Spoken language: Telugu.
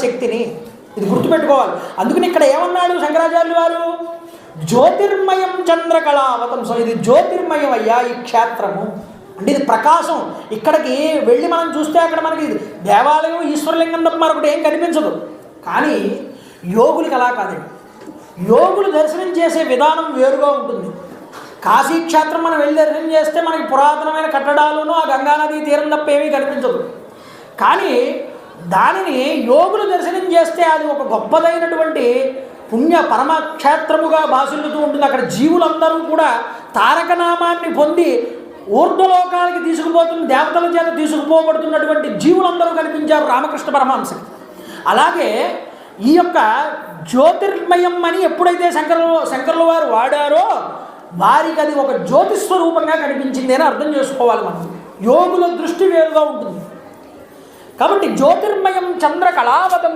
శక్తిని. ఇది గుర్తుపెట్టుకోవాలి. అందుకని ఇక్కడ ఏమన్నాడు శంకరాచార్యులు వారు, జ్యోతిర్మయం చంద్రకళావతంసం. ఇది జ్యోతిర్మయం అయ్యా ఈ క్షేత్రము అంటే ఇది ప్రకాశం. ఇక్కడికి వెళ్ళి మనం చూస్తే అక్కడ మనకి దేవాలయం ఈశ్వరలింగం తప్ప మరొకటి ఏం కనిపించదు. కానీ యోగులకి అలా కాదండి. యోగులు దర్శనం చేసే విధానం వేరుగా ఉంటుంది. కాశీక్షేత్రం మనం వెళ్ళి దర్శనం చేస్తే మనకి పురాతనమైన కట్టడాలను ఆ గంగానదీ తీరం తప్ప ఏమీ కనిపించదు. కానీ దానిని యోగులు దర్శనం చేస్తే అది ఒక గొప్పదైనటువంటి పుణ్య పరమక్షేత్రముగా భాసిల్లుతూ ఉంటుంది. అక్కడ జీవులందరూ కూడా తారకనామాన్ని పొంది ఊర్ధ్వలోకానికి తీసుకుపోతున్న దేవతల చేత తీసుకుపోబడుతున్నటువంటి జీవులందరూ కనిపించారు రామకృష్ణ పరమహంసకి. అలాగే ఈ యొక్క జ్యోతిర్మయం అని ఎప్పుడైతే శంకరుల వారు వాడారో వారికి అది ఒక జ్యోతిస్వరూపంగా కనిపించింది అని అర్థం చేసుకోవాలి మనం. యోగుల దృష్టి వేరుగా ఉంటుంది. కాబట్టి జ్యోతిర్మయం చంద్రకళావతం